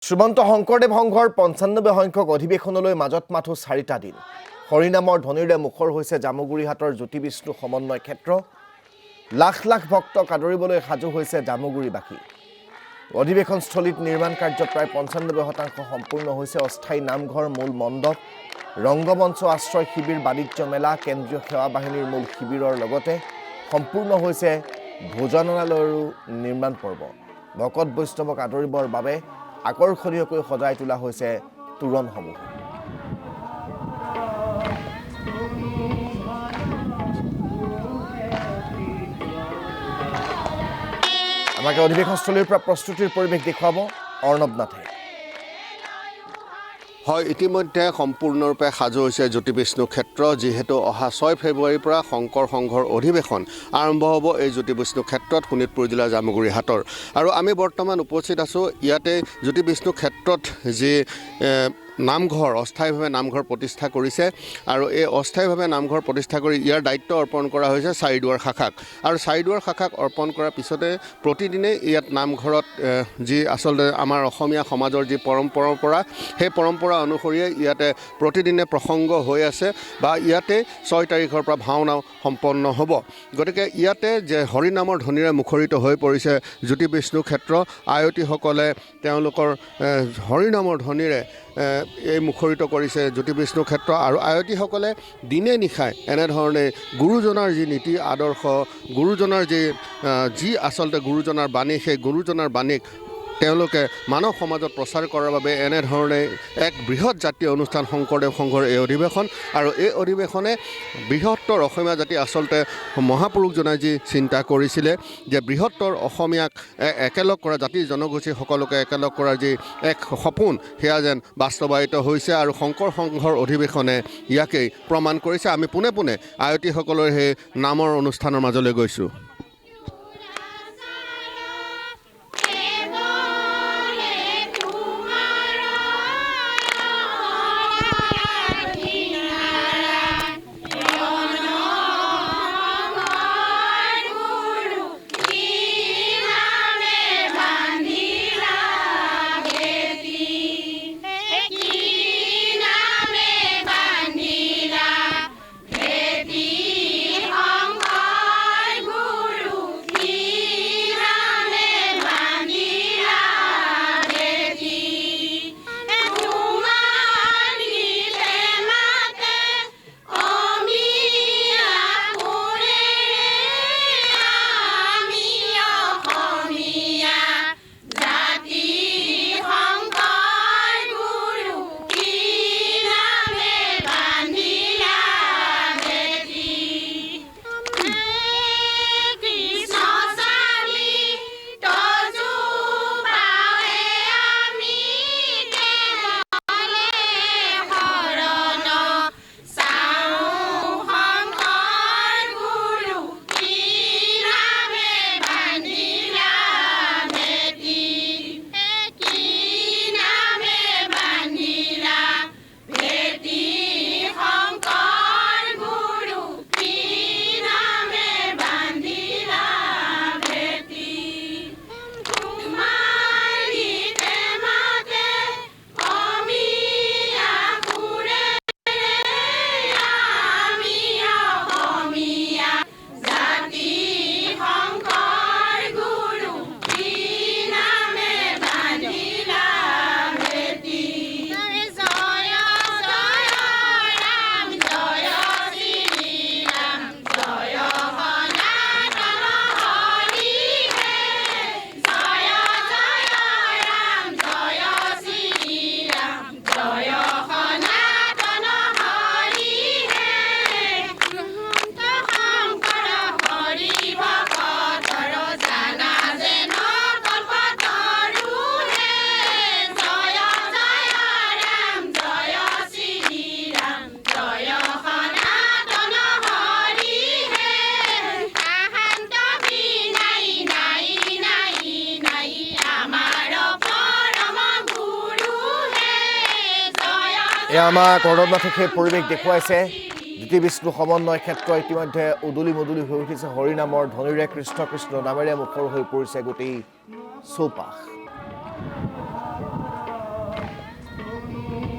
শ্ৰীমন্ত শংকৰদেৱ সংঘৰ ৯৫ সংখ্যক অধিৱেশনলৈ মাজত মাথো ৪টা দিন। হৰিনামৰ ধ্বনিৰে মুখৰ হৈছে জামুগুৰিহাটৰ জ্যোতি বিষ্ণু সমন্বয় ক্ষেত্ৰ। লাখ লাখ ভক্তক আদৰিবলৈ সাজু হৈছে জামুগুৰিবাসী। অধিৱেশনস্থলীত নিৰ্মাণ কাৰ্য প্ৰায় ৯৫% সম্পূৰ্ণ হৈছে। অস্থায়ী নামঘৰ, মূল মণ্ডপ, ৰংগমঞ্চ, আশ্ৰয় শিবিৰ, বাণিজ্য মেলা, কেন্দ্ৰীয় সেৱা বাহিনীৰ মূল শিবিৰৰ লগতে সম্পূৰ্ণ হৈছে ভোজনালয়ৰো নিৰ্মাণ পৰ্ব। ভকত বৈষ্ণৱক আদৰিবৰ বাবে আকৰ্ষণীয়কৈ সজাই তোলা হৈছে তোৰণসমূহ। আমাকে অধিৱেশনস্থলীৰ পৰা প্ৰস্তুতিৰ পৰিৱেশ দেখুৱাব অৰ্ণৱ নাথে। হয়, ইতিমধ্যে সম্পূৰ্ণৰূপে সাজু হৈছে জ্যোতি বিষ্ণু ক্ষেত্ৰ। যিহেতু অহা ৬ ফেব্ৰুৱাৰীৰ পৰা শংকৰ সংঘৰ অধিৱেশন আৰম্ভ হ'ব এই জ্যোতি বিষ্ণু ক্ষেত্ৰত, শোণিতপুৰ জিলাৰ জামুগুৰিহাটৰ। আৰু আমি বৰ্তমান উপস্থিত আছোঁ ইয়াতে জ্যোতি বিষ্ণু ক্ষেত্ৰত যি নামঘৰ, অস্থায়ীভাৱে নামঘৰ প্ৰতিষ্ঠা কৰিছে। আৰু এই অস্থায়ীভাৱে নামঘৰ প্ৰতিষ্ঠা কৰি ইয়াৰ দায়িত্ব অৰ্পণ কৰা হৈছে চাৰিদুৱাৰ শাখাক। আৰু চাৰিদুৱাৰ শাখাক অৰ্পণ কৰাৰ পিছতে প্ৰতিদিনে ইয়াত নামঘৰত যি আচলতে আমাৰ অসমীয়া সমাজৰ যি পৰম্পৰা, সেই পৰম্পৰা অনুসৰিয়ে ইয়াতে প্ৰতিদিনে প্ৰসংগ হৈ আছে বা ইয়াতে ৬ তাৰিখৰ পৰা ভাওনাও সম্পন্ন হ'ব। গতিকে ইয়াতে যে হৰিনামৰ ধ্বনিৰে মুখৰিত হৈ পৰিছে জ্যোতি বিষ্ণু ক্ষেত্ৰ। আয়তীসকলে তেওঁলোকৰ হৰিনামৰ ধ্বনিৰে এই মুখৰিত কৰিছে জ্যোতি বিষ্ণু ক্ষেত্ৰ। আৰু আয়তীসকলে দিনে নিশাই এনেধৰণে গুৰুজনাৰ যি নীতি আদৰ্শ, গুৰুজনাৰ যি আচলতে গুৰুজনাৰ বাণী, সেই গুৰুজনাৰ বাণীক তেওঁলোকে মানৱ সমাজত প্ৰচাৰ কৰাৰ বাবে এনেধৰণে এক বৃহৎ জাতীয় অনুষ্ঠান শংকৰদেৱ সংঘৰ এই অধিৱেশন। আৰু এই অধিৱেশনে বৃহত্তৰ অসমীয়া জাতি আচলতে মহাপুৰুষজনাই যি চিন্তা কৰিছিলে যে বৃহত্তৰ অসমীয়াক একেলগ কৰা, জাতি জনগোষ্ঠী সকলোকে একেলগ কৰাৰ যি এক সপোন, সেয়া যেন বাস্তৱায়িত হৈছে। আৰু শংকৰ সংঘৰ অধিৱেশনে ইয়াকেই প্ৰমাণ কৰিছে। আমি পোনে পোনে আয়তীসকলৰ সেই নামৰ অনুষ্ঠানৰ মাজলৈ গৈছোঁ। আমাক অৰ্ণৱ নাথে সেই পৰিৱেশ দেখুৱাইছে। জ্যোতি বিষ্ণু সমন্বয় ক্ষেত্ৰ ইতিমধ্যে উদুলি মুদুলি হৈ উঠিছে। হৰিনামৰ ধ্বনিৰে, কৃষ্ণ কৃষ্ণ নামেৰে মুখৰ হৈ পৰিছে গোটেই চৌপাশ।